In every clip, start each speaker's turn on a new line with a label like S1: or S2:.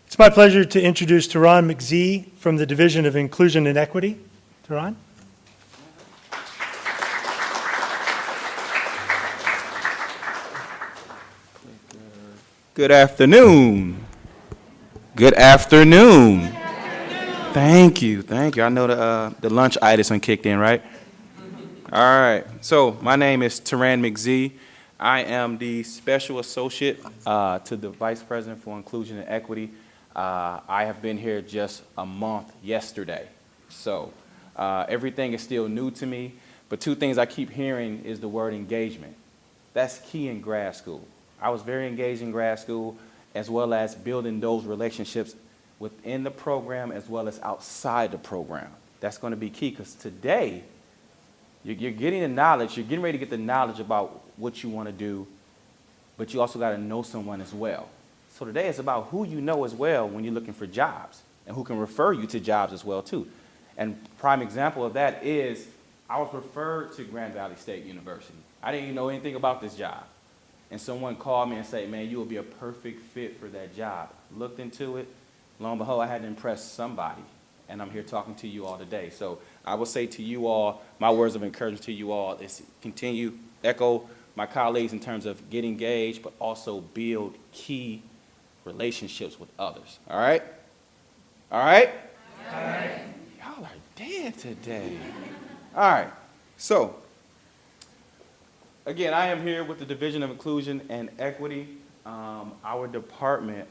S1: It's my pleasure to introduce Teron McZee from the Division of Inclusion and Equity. Teron?
S2: Good afternoon. Good afternoon. Thank you. I know the lunch itis kicked in, right? All right. So my name is Teron McZee. I am the Special Associate to the Vice President for Inclusion and Equity. I have been here just a month yesterday. So everything is still new to me. But two things I keep hearing is the word engagement. That's key in grad school. I was very engaged in grad school, as well as building those relationships within the program as well as outside the program. That's going to be key, because today you're getting the knowledge, you're getting ready to get the knowledge about what you want to do, but you also got to know someone as well. So today it's about who you know as well when you're looking for jobs, and who can refer you to jobs as well too. And prime example of that is I was referred to Grand Valley State University. I didn't even know anything about this job. And someone called me and said, man, you will be a perfect fit for that job. Looked into it. Lo and behold, I had to impress somebody. And I'm here talking to you all today. So I will say to you all, my words of encouragement to you all is continue, echo my colleagues in terms of get engaged, but also build key relationships with others. All right? All right? All right. Y'all are dead today. All right. So, again, I am here with the Division of Inclusion and Equity. Our department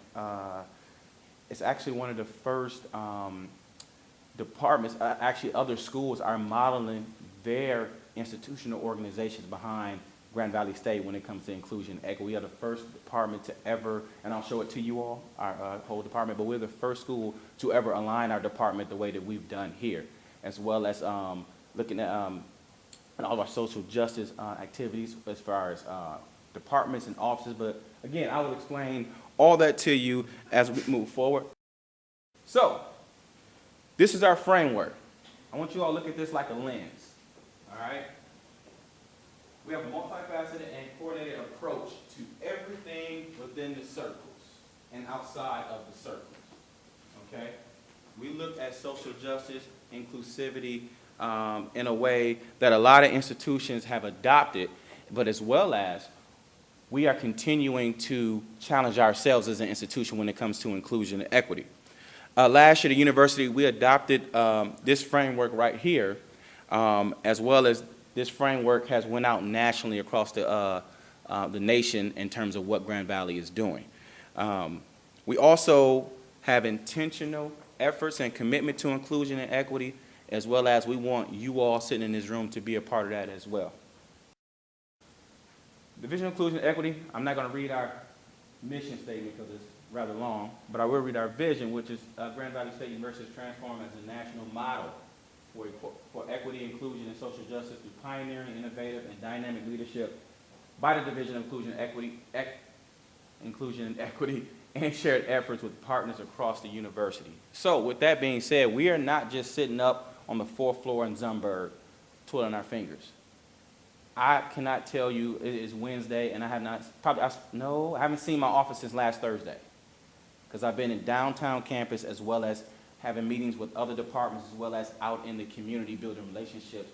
S2: is actually one of the first departments, actually other schools are modeling their institutional organizations behind Grand Valley State when it comes to inclusion and equity. We are the first department to ever, and I'll show it to you all, our whole department, but we're the first school to ever align our department the way that we've done here, as well as looking at and all of our social justice activities as far as departments and offices. But again, I will explain all that to you as we move forward. So, this is our framework. I want you all to look at this like a lens, all right? We have a multifaceted and coordinated approach to everything within the circles and outside of the circles, okay? We look at social justice, inclusivity, in a way that a lot of institutions have adopted, but as well as we are continuing to challenge ourselves as an institution when it comes to inclusion and equity. Last year, the university, we adopted this framework right here, as well as this framework has went out nationally across the nation in terms of what Grand Valley is doing. We also have intentional efforts and commitment to inclusion and equity, as well as we want you all sitting in this room to be a part of that as well. Division of Inclusion and Equity, I'm not going to read our mission statement because it's rather long, but I will read our vision, which is Grand Valley State University is transformed as a national model for equity, inclusion, and social justice through pioneering, innovative, and dynamic leadership by the Division of Inclusion and Equity, and shared efforts with partners across the university. So with that being said, we are not just sitting up on the fourth floor in Zumberg twiddling our fingers. I cannot tell you it is Wednesday, and I haven't seen my office since last Thursday, because I've been in downtown campus as well as having meetings with other departments as well as out in the community building relationships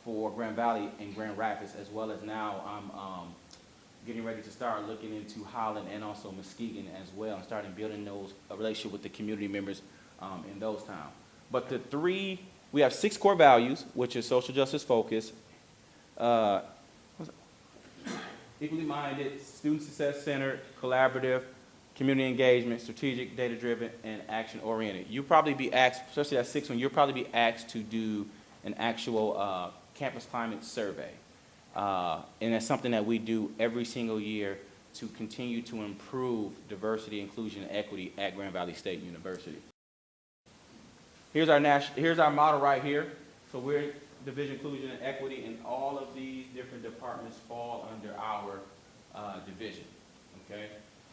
S2: for Grand Valley and Grand Rapids, as well as now I'm getting ready to start looking into Holland and also Muskegon as well, and starting building those relationship with the community members in those towns. But we have 6 core values, which is social justice focus, equally minded, student success centered, collaborative, community engagement, strategic, data driven, and action oriented. You'll probably be asked, especially that 6th one, you'll probably be asked to do an actual campus climate survey. And that's something that we do every single year to continue to improve diversity, inclusion, and equity at Grand Valley State University. Here's our model right here. So we're Division of Inclusion and Equity, and all of these different departments fall under our division, okay?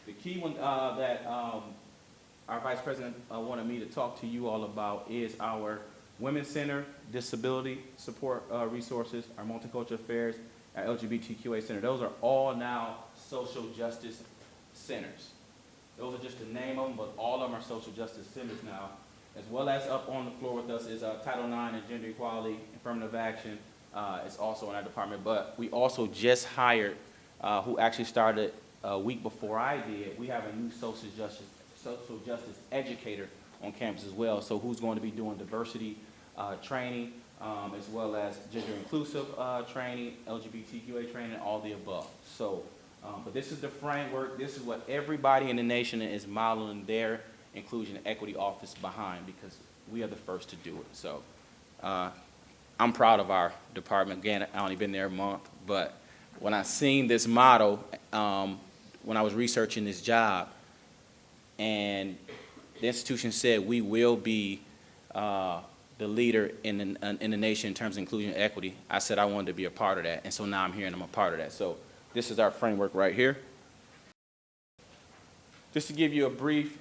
S2: The key one that our Vice President wanted me to talk to you all about is our Women's Center, Disability Support Resources, our Multicultural Affairs, our LGBTQA Center. Those are all now social justice centers. Those are just the name of them, but all of them are social justice centers now. As well as up on the floor with us is Title IX and Gender Equality, Affirmative Action. It's also in our department, but we also just hired, who actually started a week before I did. We have a new social justice educator on campus as well. So who's going to be doing diversity training, as well as gender inclusive training, LGBTQA training, all the above. So, but this is the framework. This is what everybody in the nation is modeling their inclusion and equity office behind, because we are the first to do it. So I'm proud of our department. Again, I've only been there a month, but when I seen this model, when I was researching this job, and the institution said we will be the leader in the nation in terms of inclusion and equity, I said I wanted to be a part of that, and so now I'm here and I'm a part of that. So this is our framework right here. Just to give you a brief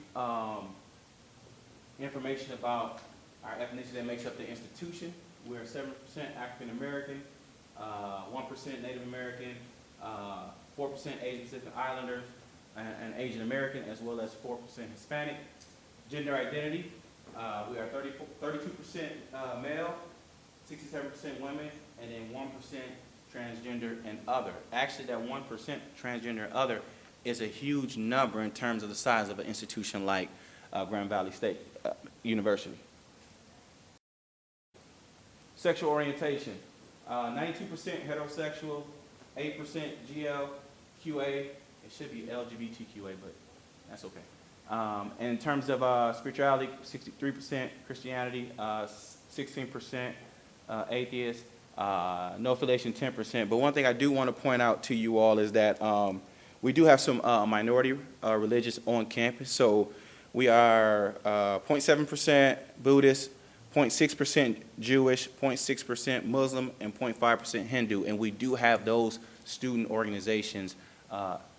S2: information about our ethnicity that makes up the institution, we're 7% African American, 1% Native American, 4% Asian Pacific Islanders and Asian American, as well as 4% Hispanic. Gender identity, we are 32% male, 67% women, and then 1% transgender and other. Actually, that 1% transgender and other is a huge number in terms of the size of an institution like Grand Valley State University. Sexual orientation, 92% heterosexual, 8% GLQA. It should be LGBTQA, but that's okay. And in terms of spirituality, 63% Christianity, 16% atheist, no affiliation, 10%. But one thing I do want to point out to you all is that we do have some minority religions on campus. So we are 0.7% Buddhist, 0.6% Jewish, 0.6% Muslim, and 0.5% Hindu. And we do have those student organizations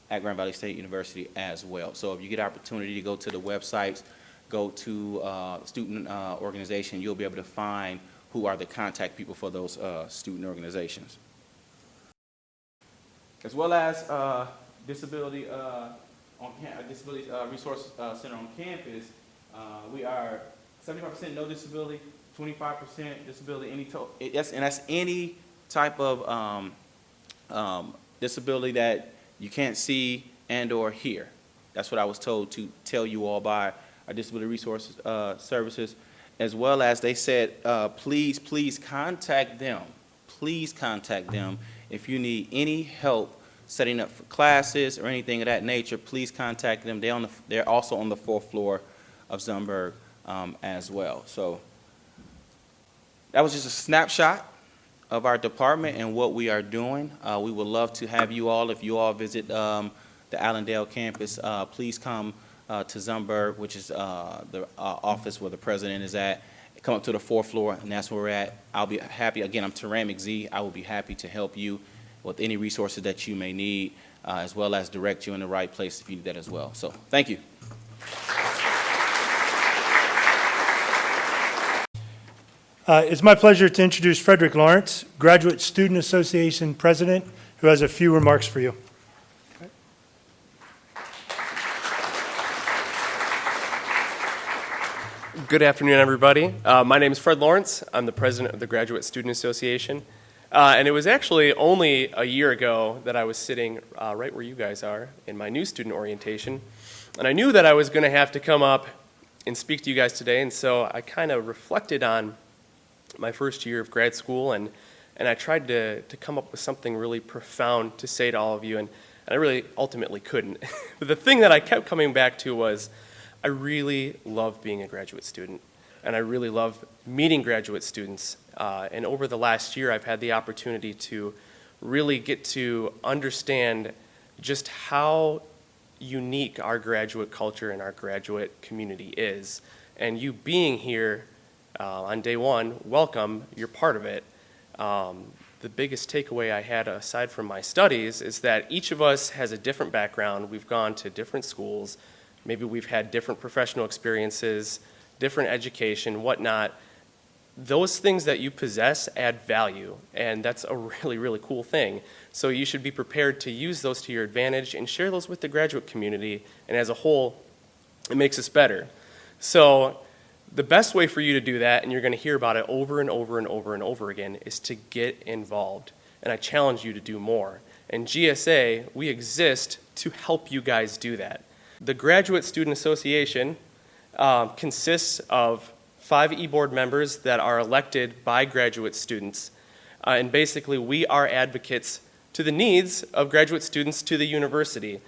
S2: at Grand Valley State University as well. So if you get opportunity to go to the websites, go to student organization, you'll be able to find who are the contact people for those student organizations. As well as disability disability resource center on campus, we are 75% no disability, 25% disability, and that's any type of disability that you can't see and or hear. That's what I was told to tell you all by our disability resource services, as well as they said, please contact them. Please contact them if you need any help setting up for classes or anything of that nature. Please contact them. They're also on the 4th floor of Zumberg as well. So that was just a snapshot of our department and what we are doing. We would love to have you all, if you all visit the Allendale campus, please come to Zumberg, which is the office where the president is at. Come up to the 4th floor, and that's where we're at. I'll be happy. Again, I'm Taram McZ. I will be happy to help you with any resources that you may need, as well as direct you in the right place if you need that as well. So thank you.
S1: It's my pleasure to introduce Frederick Lawrence, Graduate Student Association President, who has a few remarks for you.
S3: Good afternoon, everybody. My name is Fred Lawrence. I'm the president of the Graduate Student Association. And it was actually only a year ago that I was sitting right where you guys are in my new student orientation. And I knew that I was going to have to come up and speak to you guys today. And so I kind of reflected on my first year of grad school, and I tried to come up with something really profound to say to all of you, and I really ultimately couldn't. But the thing that I kept coming back to was, I really love being a graduate student, and I really love meeting graduate students. And over the last year, I've had the opportunity to really get to understand just how unique our graduate culture and our graduate community is. And you being here on day one, welcome, you're part of it. The biggest takeaway I had aside from my studies is that each of us has a different background. We've gone to different schools. Maybe we've had different professional experiences, different education, whatnot. Those things that you possess add value, and that's a really, really cool thing. So you should be prepared to use those to your advantage and share those with the graduate community, and as a whole, It makes us better. So the best way for you to do that, and you're going to hear about it over and over and over and over again, is to get involved. And I challenge you to do more. And GSA, we exist to help you guys do that. The Graduate Student Association consists of 5 e-board members that are elected by graduate students. And basically, we are advocates to the needs of graduate students to the university.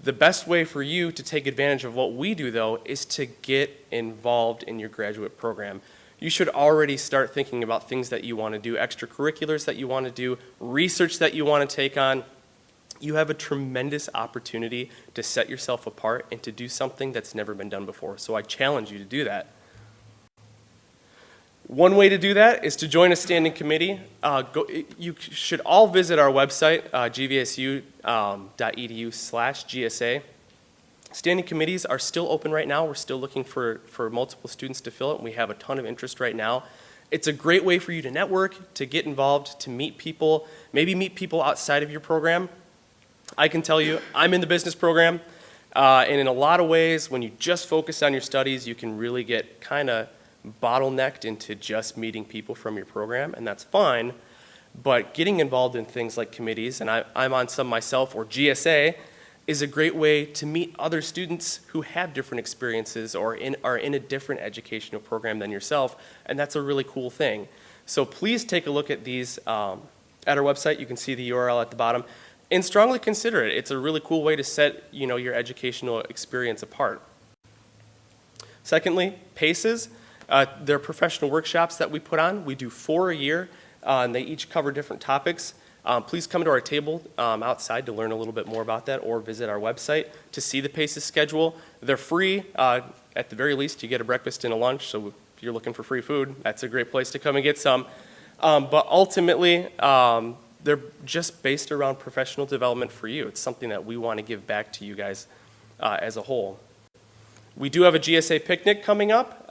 S3: The best way for you to take advantage of what we do, though, is to get involved in your graduate program. You should already start thinking about things that you want to do, extracurriculars that you want to do, research that you want to take on. You have a tremendous opportunity to set yourself apart and to do something that's never been done before. So I challenge you to do that. One way to do that is to join a standing committee. You should all visit our website, gvsu.edu/GSA. Standing committees are still open right now. We're still looking for multiple students to fill it, and we have a ton of interest right now. It's a great way for you to network, to get involved, to meet people, maybe meet people outside of your program. I can tell you, I'm in the business program, and in a lot of ways, when you just focus on your studies, you can really get kind of bottlenecked into just meeting people from your program, and that's fine. But getting involved in things like committees, and I'm on some myself, or GSA, is a great way to meet other students who have different experiences or are in a different educational program than yourself, and that's a really cool thing. So please take a look at these at our website. You can see the URL at the bottom, and strongly consider it. It's a really cool way to set your educational experience apart. Secondly, PACEs. They're professional workshops that we put on. We do 4 a year, and they each cover different topics. Please come to our table outside to learn a little bit more about that, or visit our website to see the PACEs schedule. They're free. At the very least, you get a breakfast and a lunch, so if you're looking for free food, that's a great place to come and get some. But ultimately, they're just based around professional development for you. It's something that we want to give back to you guys as a whole. We do have a GSA picnic coming up,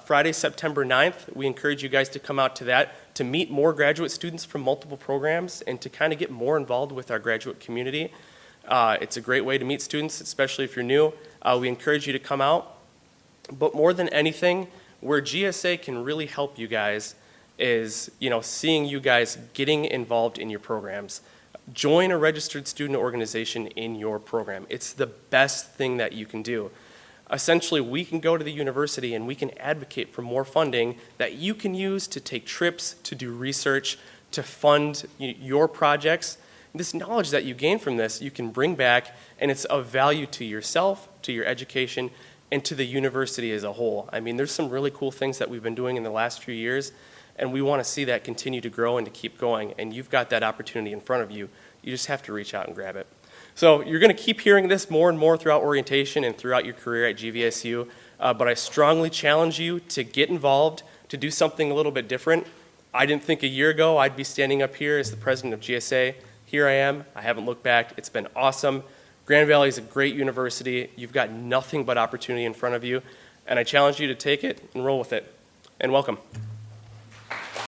S3: Friday, September 9th. We encourage you guys to come out to that, to meet more graduate students from multiple programs, and to kind of get more involved with our graduate community. It's a great way to meet students, especially if you're new. We encourage you to come out. But more than anything, where GSA can really help you guys is, seeing you guys getting involved in your programs. Join a registered student organization in your program. It's the best thing that you can do. Essentially, we can go to the university and we can advocate for more funding that you can use to take trips, to do research, to fund your projects. This knowledge that you gain from this, you can bring back, and it's of value to yourself, to your education, and to the university as a whole. I mean, there's some really cool things that we've been doing in the last few years, and we want to see that continue to grow and to keep going, and you've got that opportunity in front of you. You just have to reach out and grab it. So you're going to keep hearing this more and more throughout orientation and throughout your career at GVSU, but I strongly challenge you to get involved, to do something a little bit different. I didn't think a year ago I'd be standing up here as the president of GSA. Here I am. I haven't looked back. It's been awesome. Grand Valley is a great university. You've got nothing but opportunity in front of you, and I challenge you to take it and roll with it. And welcome.